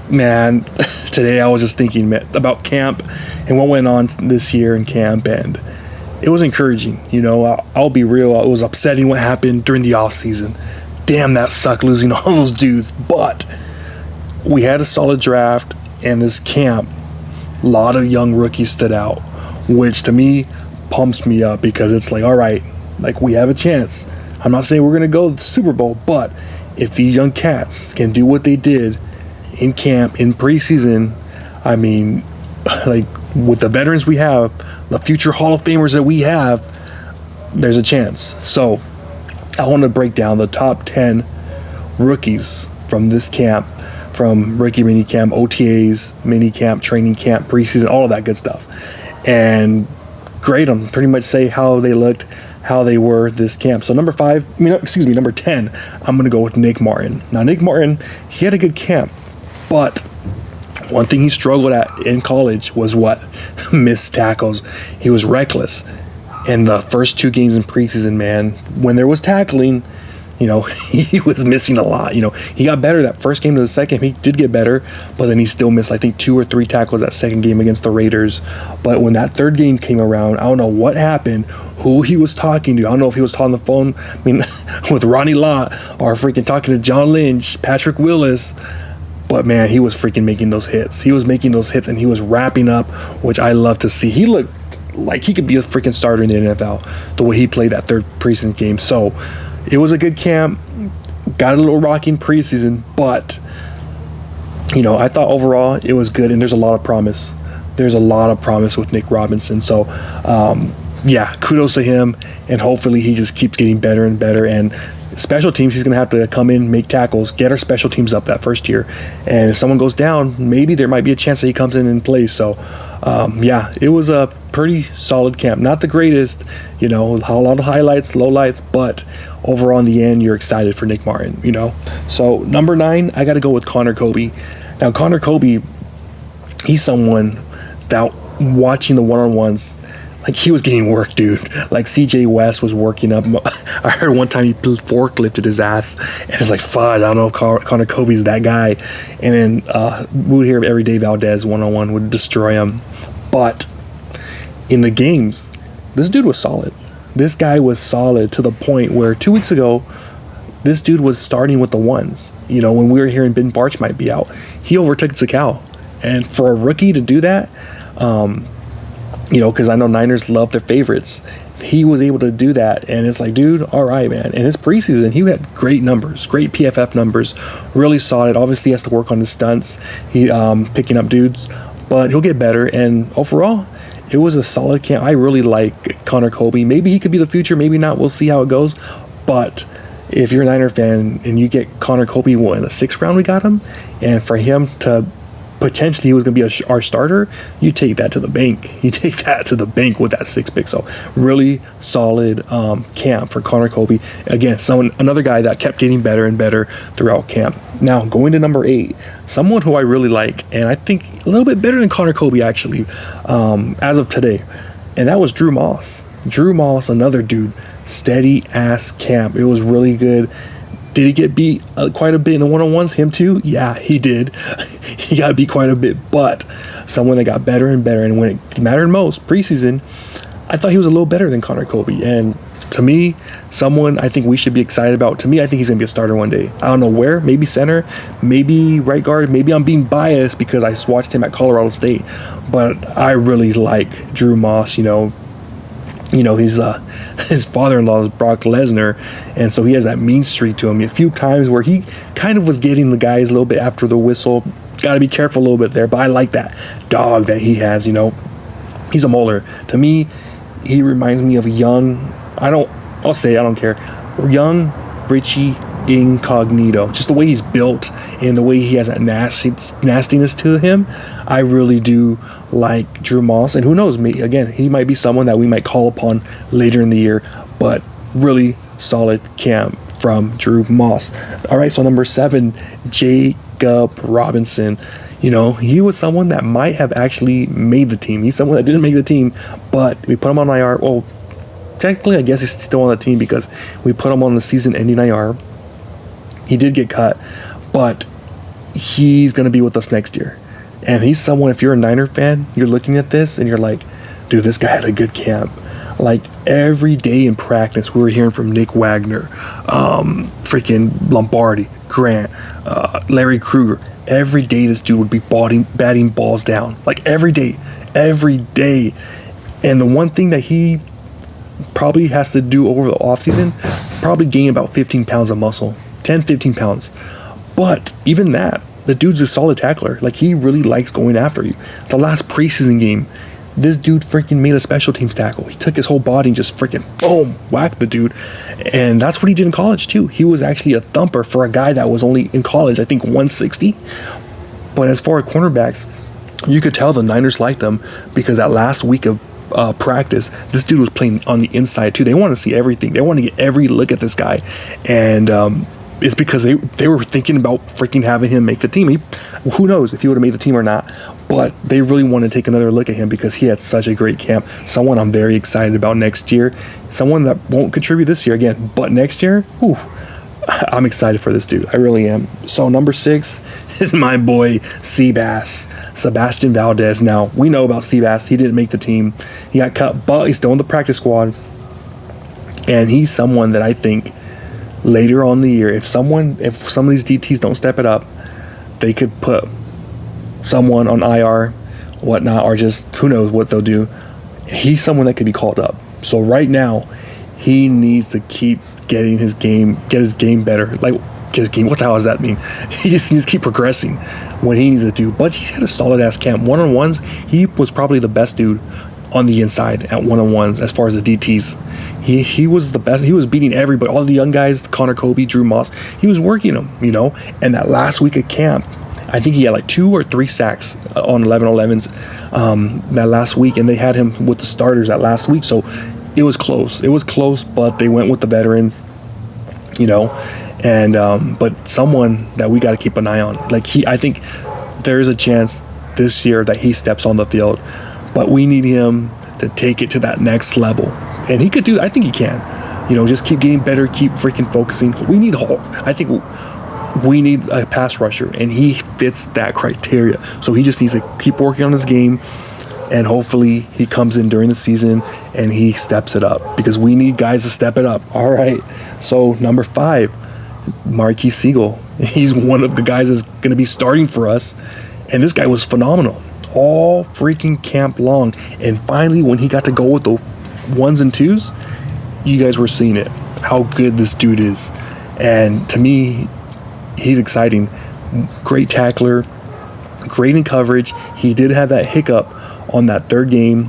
Man, today I was just thinking about camp and what went on this year in camp, and it was encouraging. I'll be real. It was upsetting what happened during the off season. Damn, that sucked losing all those dudes. But we had a solid draft, and this camp, a lot of young rookies stood out, which to me pumps me up because it's like, all right, like we have a chance. I'm not saying we're gonna go to the Super Bowl, but if these young cats can do what they did in camp, in preseason, I mean, like with the veterans we have, the future Hall of Famers that we have, there's a chance. So I want to break down the top 10 rookies from this camp, from rookie mini camp, OTAs, mini camp, training camp, preseason, all of that good stuff, and grade them, pretty much say how they looked, how they were this camp. So number 10, I'm going to go with Nick Martin. Now, Nick Martin, he had a good camp, but one thing he struggled at in college was what? Missed tackles. He was reckless. In the first 2 games in preseason, man, when there was tackling, he was missing a lot. He got better that first game to the second. He did get better, but then he still missed, I think, 2 or 3 tackles that second game against the Raiders. But when that third game came around, I don't know what happened, who he was talking to. I don't know if he was talking on the phone, with Ronnie Lott or freaking talking to John Lynch, Patrick Willis. But, man, he was freaking making those hits. He was making those hits, and he was wrapping up, which I love to see. He looked like he could be a freaking starter in the NFL, the way he played that third preseason game. So it was a good camp. Got a little rocky in preseason, but, I thought overall it was good, and there's a lot of promise. There's a lot of promise with Nick Robinson. So, kudos to him, and hopefully he just keeps getting better and better. And special teams, he's going to have to come in, make tackles, get our special teams up that first year. And if someone goes down, maybe there might be a chance that he comes in and plays. So, it was a pretty solid camp. Not the greatest, a lot of highlights, lowlights, but overall in the end, you're excited for Nick Martin, So, number 9, I got to go with Connor Kobe. Now, Connor Kobe, he's someone that watching the one-on-ones, like he was getting work, dude. Like CJ West was working up. I heard one time he forklifted his ass, and it's like, fudge, I don't know if Connor Kobe's that guy. And then we would hear of Everyday Valdez one-on-one would destroy him. But in the games, this dude was solid. This guy was solid to the point where 2 weeks ago, this dude was starting with the ones. When we were hearing Ben Barch might be out, he overtook Zakal. And for a rookie to do that, because I know Niners love their favorites, he was able to do that. And it's like, dude, all right, man. In his preseason, he had great numbers, great PFF numbers, really solid. Obviously, he has to work on his stunts, he picking up dudes, but he'll get better. And overall, it was a solid camp. I really like Connor Kobe. Maybe he could be the future, maybe not. We'll see how it goes. But if you're a Niner fan and you get Connor Kobe, in the 6th round we got him, and for him to potentially he was going to be our starter, you take that to the bank. You take that to the bank with that 6th pick. So really solid camp for Connor Kobe. Again, another guy that kept getting better and better throughout camp. Now, going to number 8, someone who I really like, and I think a little bit better than Connor Kobe actually, as of today, and that was Drew Moss. Drew Moss, another dude, steady ass camp. It was really good. Did he get beat quite a bit in the one-on-ones? Him too? Yeah, he did. He got beat quite a bit, but someone that got better and better. And when it mattered most, preseason, I thought he was a little better than Connor Kobe. And to me, someone I think we should be excited about. To me, I think he's going to be a starter one day. I don't know where. Maybe center, maybe right guard. Maybe I'm being biased because I watched him at Colorado State. But I really like Drew Moss, his father-in-law is Brock Lesnar, and so he has that mean streak to him. A few times where he kind of was getting the guys a little bit after the whistle. Got to be careful a little bit there, but I like that dog that he has. He's a mauler. To me, he reminds me of a young, I don't care, young Richie Incognito. Just the way he's built and the way he has that nastiness to him, I really do like Drew Moss. And who knows, he might be someone that we might call upon later in the year, but really solid camp from Drew Moss. All right, so number 7, Jacob Robinson. He was someone that might have actually made the team. He's someone that didn't make the team, but we put him on IR. Well, technically, I guess he's still on the team because we put him on the season-ending IR. He did get cut, but he's going to be with us next year. And he's someone, if you're a Niner fan, you're looking at this and you're like, dude, this guy had a good camp. Like every day in practice, we were hearing from Nick Wagner, freaking Lombardi, Grant, Larry Kruger. Every day this dude would be batting balls down. Like every day. And the one thing that he probably has to do over the offseason, probably gain about 15 pounds of muscle. 10, 15 pounds. But even that, the dude's a solid tackler. Like, he really likes going after you. The last preseason game, this dude freaking made a special teams tackle. He took his whole body and just freaking, boom, whacked the dude. And that's what he did in college, too. He was actually a thumper for a guy that was only in college, I think, 160. But as far as cornerbacks, you could tell the Niners liked him because that last week of practice, this dude was playing on the inside, too. They want to see everything. They want to get every look at this guy. And it's because they were thinking about freaking having him make the team. Who knows if he would have made the team or not, but they really want to take another look at him because he had such a great camp. Someone I'm very excited about next year. Someone that won't contribute this year again, but next year, whew, I'm excited for this dude. I really am. So number 6 is my boy Seabass, Sebastian Valdez. Now, we know about Seabass. He didn't make the team. He got cut, but he's still in the practice squad. And he's someone that I think later on in the year, if some of these DTs don't step it up, they could put someone on IR, whatnot, or just who knows what they'll do. He's someone that could be called up. So right now, he needs to keep getting his game, get his game better. Like, get his game, what the hell does that mean? He just needs to keep progressing what he needs to do. But he's had a solid ass camp. One-on-ones, he was probably the best dude on the inside at one-on-ones as far as the DTs. He was the best. He was beating everybody, all the young guys, Connor Kobe, Drew Moss. He was working them, you know. And that last week of camp, I think he had like 2 or 3 sacks on 11-11s that last week, and they had him with the starters that last week. So it was close. It was close, but they went with the veterans, you know. And but someone that we got to keep an eye on. Like, I think there's a chance this year that he steps on the field, but we need him to take it to that next level. And he could do that. I think he can. You know, just keep getting better, keep freaking focusing. We need Hulk. I think we need a pass rusher, and he fits that criteria. So he just needs to keep working on his game, and hopefully he comes in during the season and he steps it up, because we need guys to step it up. All right. So number 5, Marquis Siegel. He's one of the guys that's going to be starting for us, and this guy was phenomenal all freaking camp long. And finally, when he got to go with the 1s and 2s, you guys were seeing it, how good this dude is. And to me, he's exciting. Great tackler, great in coverage. He did have that hiccup on that 3rd game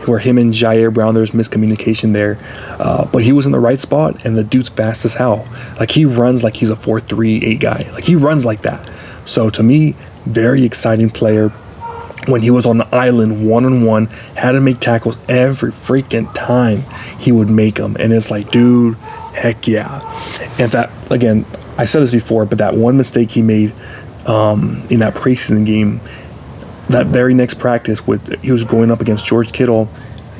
where him and Jair Brown, there's miscommunication there. But he was in the right spot, and the dude's fast as hell. Like, he runs like he's a 4.38 guy. Like, he runs like that. So to me, very exciting player. When he was on the island one-on-one, had to make tackles every freaking time he would make them. And it's like, dude, heck yeah. And that, again, I said this before, but that one mistake he made in that preseason game, that very next practice, he was going up against George Kittle.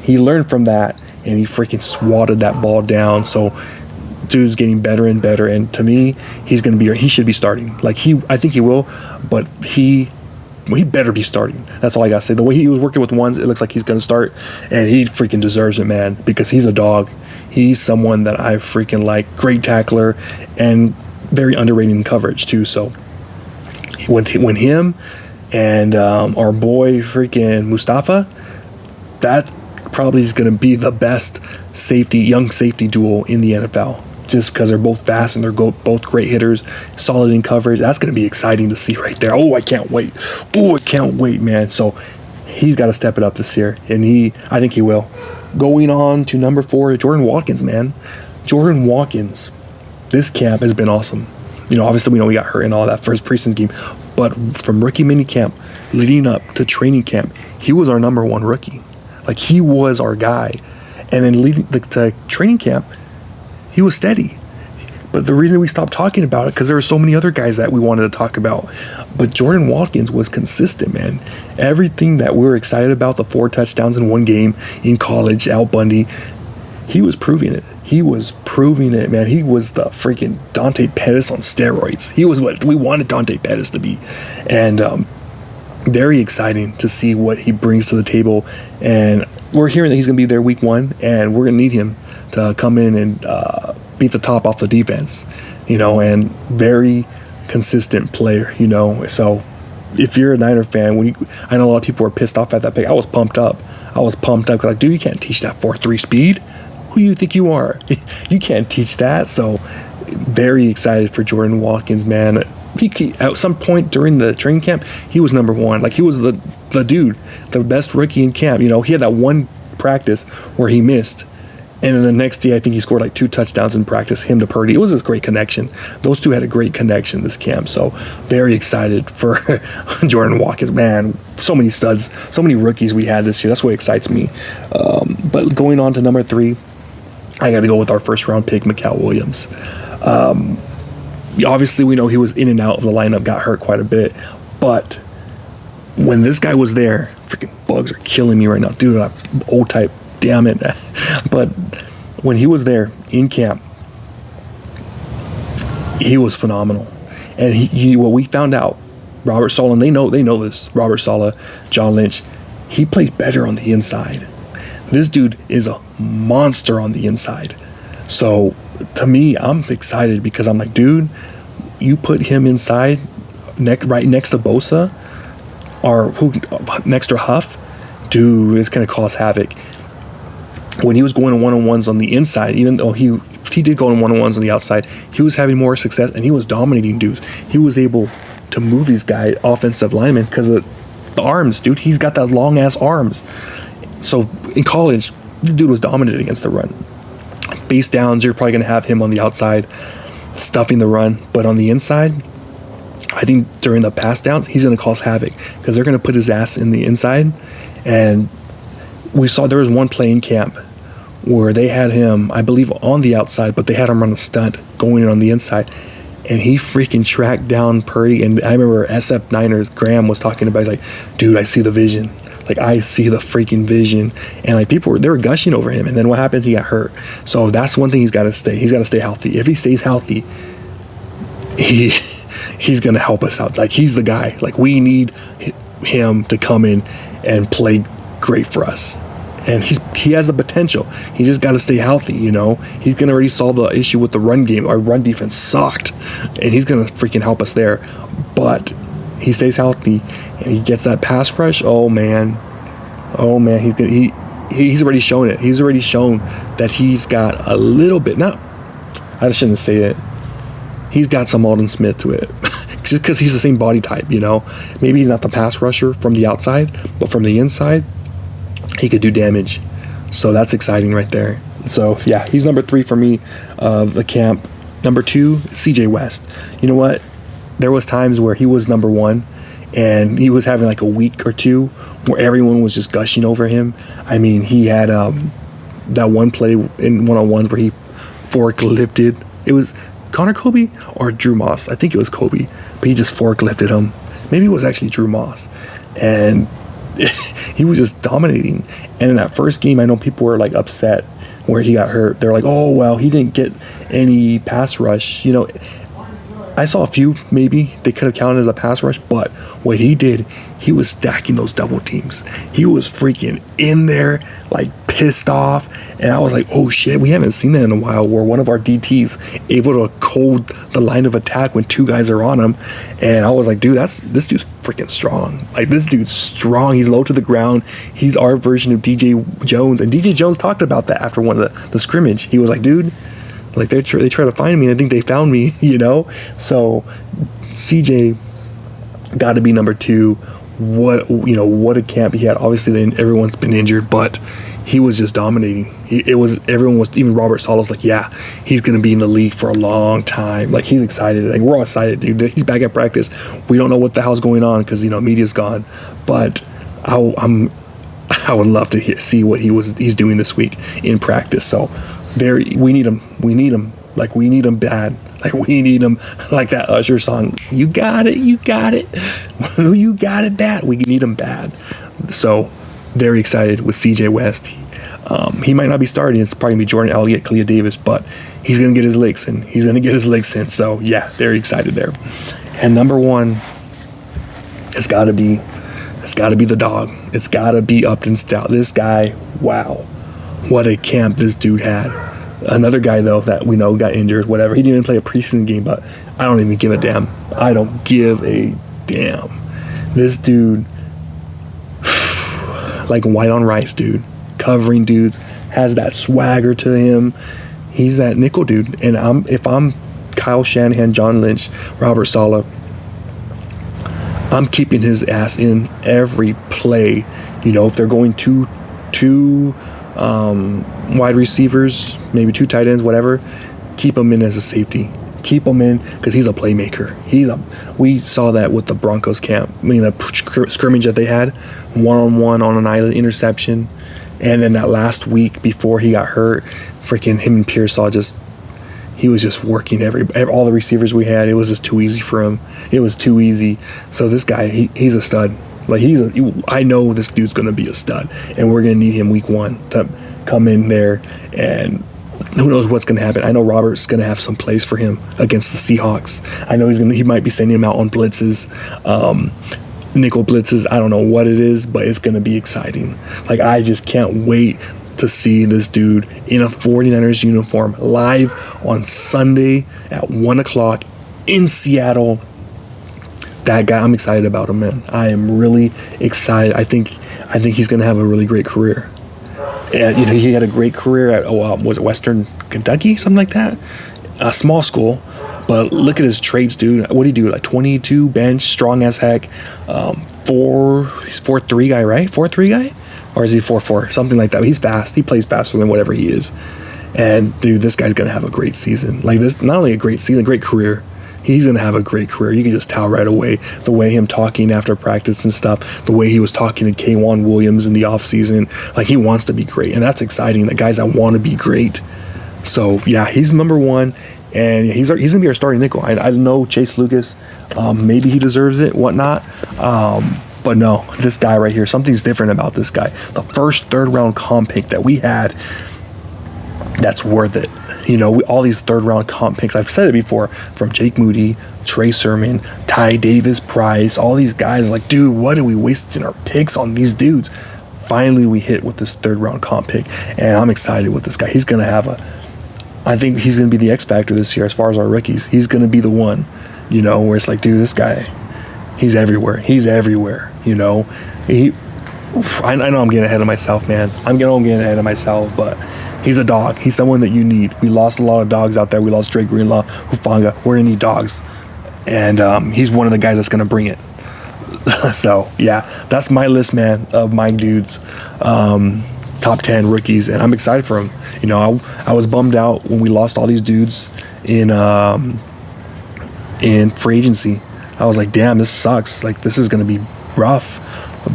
He learned from that, and he freaking swatted that ball down. So dude's getting better and better. And to me, he should be starting. Like, I think he will, but he better be starting. That's all I gotta say. The way he was working with 1s, it looks like he's gonna start, and he freaking deserves it, man, because he's a dog. He's someone that I freaking like. Great tackler and very underrated in coverage too. So when him and our boy freaking Mustafa, that probably is gonna be the best young safety duo in the NFL. Just because they're both fast and they're both great hitters, solid in coverage. That's going to be exciting to see right there. Oh, I can't wait. Oh, I can't wait, man. So he's got to step it up this year, and I think he will. Going on to number 4, Jordan Watkins, man. Jordan Watkins, this camp has been awesome. You know, obviously we know he got hurt in all that first preseason game, but from rookie mini camp leading up to training camp, he was our number 1 rookie. Like, he was our guy. And then leading to training camp, he was steady. But the reason we stopped talking about it, because there were so many other guys that we wanted to talk about. But Jordan Watkins was consistent, man. Everything that we were excited about, the 4 touchdowns in 1 game in college, Al Bundy, he was proving it. he was proving it, man. He was the freaking Dante Pettis on steroids. He was what we wanted Dante Pettis to be. And very exciting to see what he brings to the table. And we're hearing that he's going to be there week 1, and we're going to need him to come in and beat the top off the defense, and very consistent player, So if you're a Niner fan, I know a lot of people were pissed off at that pick. I was pumped up. Like, dude, you can't teach that 4.3 speed. Who do you think you are? You can't teach that. So very excited for Jordan Watkins, man. He at some point during the training camp, he was number 1. Like, he was the dude, the best rookie in camp. He had that one practice where he missed. And then the next day, I think he scored like 2 touchdowns in practice, him to Purdy. It was a great connection. Those two had a great connection this camp. So very excited for Jordan Watkins. Man, so many studs, so many rookies we had this year. That's what excites me. But going on to number 3, I got to go with our first-round pick, Mikael Williams. Obviously, we know he was in and out of the lineup, got hurt quite a bit. But when this guy was there, freaking bugs are killing me right now. Dude, I'm old type. Damn it. But when he was there in camp, he was phenomenal. And what we found out, Robert Saleh, they know this, Robert Saleh, John Lynch, he plays better on the inside. This dude is a monster on the inside. So to me, I'm excited because I'm like, dude, you put him inside right next to Bosa or next to Huff, dude, it's going to cause havoc. When he was going in one-on-ones on the inside, even though he did go in one-on-ones on the outside, he was having more success and he was dominating dudes. He was able to move these guys, offensive linemen, because of the arms, dude. He's got that long-ass arms. So in college, the dude was dominant against the run. Base downs, you're probably going to have him on the outside stuffing the run. But on the inside, I think during the pass downs, he's going to cause havoc because they're going to put his ass in the inside. And we saw there was one play in camp where they had him, I believe, on the outside, but they had him run a stunt going in on the inside. And he freaking tracked down Purdy. And I remember SF Niners, Graham was talking about, he's like, dude, I see the vision. Like, I see the freaking vision. And like, they were gushing over him. And then what happened? He got hurt. So that's one thing he's got to stay. He's got to stay healthy. If he stays healthy, he's going to help us out. Like, he's the guy. Like, we need him to come in and play great for us. And he has the potential. He just got to stay healthy, He's going to already solve the issue with the run game. Our run defense sucked. And he's going to freaking help us there. But he stays healthy and he gets that pass rush. Oh man, he's already shown it. He's already shown that he's got a little bit. I shouldn't say it. He's got some Aldon Smith to it, just because he's the same body type. Maybe he's not the pass rusher from the outside, but from the inside, he could do damage. So that's exciting right there. So yeah, he's number 3 for me of the camp. Number 2, CJ West. You know what? There was times where he was number 1 and he was having like a week or 2 where everyone was just gushing over him. I mean, he had that one play in one-on-ones where he forklifted. It was Connor Kobe or Drew Moss. I think it was Kobe, but he just forklifted him. Maybe it was actually Drew Moss. And he was just dominating. And in that first game, I know people were like upset where he got hurt. They're like, oh, well, he didn't get any pass rush. I saw a few, maybe they could have counted as a pass rush, but what he did, he was stacking those double teams. He was freaking in there, like pissed off. And I was like, oh shit, we haven't seen that in a while, where one of our DTs able to hold the line of attack when 2 guys are on him. And I was like, dude, this dude's freaking strong. Like, this dude's strong. He's low to the ground. He's our version of DJ Jones. And DJ Jones talked about that after one of the scrimmage. He was like, dude, like they try to find me, and I think they found me, So CJ got to be number 2. What a camp he had. Obviously, everyone's been injured, but he was just dominating. Everyone was, even Robert Saleh was like, yeah, he's going to be in the league for a long time. Like, he's excited. Like, we're all excited, dude. He's back at practice. We don't know what the hell's going on because, media's gone. But I would love to see what he's doing this week in practice. So, we need him. Like, we need him bad. Like, we need him like that Usher song. You got it. You got it, Dad. We need him bad. So, very excited with CJ West. He might not be starting. It's probably going to be Jordan Elliott, Kalia Davis, but he's going to get his licks in. So, yeah, very excited there. And number one, it's got to be the dog. It's got to be Upton Stout. This guy, wow. What a camp this dude had. Another guy, though, that we know got injured, whatever. He didn't even play a preseason game, but I don't even give a damn. I don't give a damn. This dude, like white on rice, dude. Covering dudes, has that swagger to him. He's that nickel dude. And if I'm Kyle Shanahan, John Lynch, Robert Saleh, I'm keeping his ass in every play. You know, if they're going two wide receivers, maybe 2 tight ends, whatever, keep him in as a safety. Keep him in because he's a playmaker. We saw that with the Broncos camp. I mean, the scrimmage that they had, one-on-one on an island interception. And then that last week before he got hurt, freaking him and Pearsall he was just working all the receivers we had. It was just too easy for him. It was too easy. So this guy, he's a stud. Like I know this dude's gonna be a stud, and we're gonna need him week 1 to come in there, and who knows what's gonna happen. I know Robert's gonna have some plays for him against the Seahawks. I know he might be sending him out on blitzes. Nickel blitzes, I don't know what it is, but it's going to be exciting. Like, I just can't wait to see this dude in a 49ers uniform live on Sunday at 1 o'clock in Seattle. That guy, I'm excited about him, man. I am really excited. I think he's going to have a really great career. And, you know, he had a great career at, was it Western Kentucky, something like that? A small school. But look at his traits, dude. What did he do? Like 22 bench, strong as heck. 4-3 guy, right? 4-3 guy? Or is he 4-4? Something like that. But he's fast. He plays faster than whatever he is. And, dude, this guy's going to have a great season. Like, this, not only a great season, a great career. He's going to have a great career. You can just tell right away the way him talking after practice and stuff, the way he was talking to K'Wan Williams in the offseason. Like, he wants to be great. And that's exciting. The guys that want to be great. So, yeah, he's number one. And he's going to be our starting nickel. I know Chase Lucas, maybe he deserves it, whatnot. But no, this guy right here, something's different about this guy. The first 3rd round comp pick that we had, that's worth it. You know, all these 3rd round comp picks, I've said it before, from Jake Moody, Trey Sermon, Ty Davis Price, all these guys, like, dude, what are we wasting our picks on these dudes? Finally, we hit with this 3rd round comp pick, and I'm excited with this guy. He's going to have I think he's going to be the X factor this year as far as our rookies. He's going to be the one, you know, where it's like, dude, this guy, he's everywhere. He's everywhere, you know. I know I'm getting ahead of myself, man. I'm getting ahead of myself, but he's a dog. He's someone that you need. We lost a lot of dogs out there. We lost Drake Greenlaw, Hufanga. We're going to need dogs. And he's one of the guys that's going to bring it. So, yeah, that's my list, man, of my dudes. Top 10 rookies, and I'm excited for them. You know, I was bummed out when we lost all these dudes in free agency. I was like, damn, this sucks. Like, this is going to be rough.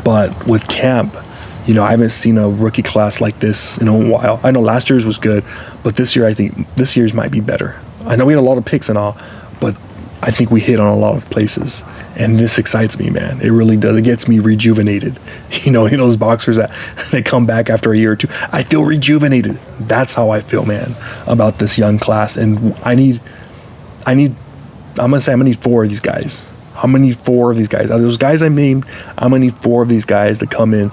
But with camp, you know, I haven't seen a rookie class like this in a while. I know last year's was good, but this year, I think this year's might be better. I know we had a lot of picks and all, but I think we hit on a lot of places. And this excites me, man. It really does. It gets me rejuvenated. You know those boxers that they come back after a year or two. I feel rejuvenated. That's how I feel, man, about this young class. And I'm going to say I'm going to need 4 of these guys. I'm going to need 4 of these guys. Those guys I named, I'm going to need 4 of these guys to come in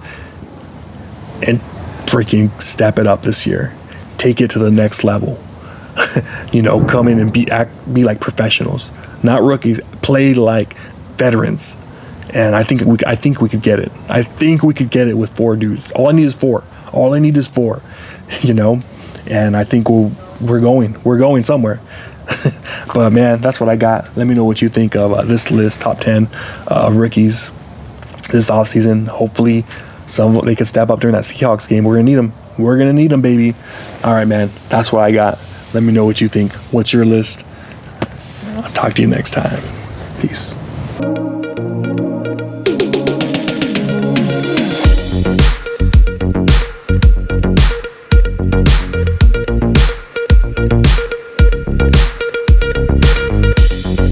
and freaking step it up this year. Take it to the next level. You know, come in and be like professionals. Not rookies. Play like veterans. And I think we could get it. I think we could get it with 4 dudes. All I need is 4. You know, and I think we're going somewhere. But man, that's what I got. Let me know what you think of this list, top 10 rookies this offseason. Hopefully they can step up during that Seahawks game. We're gonna need them, baby. All right, man, that's what I got. Let me know what you think. What's your list? I'll talk to you next time. Peace.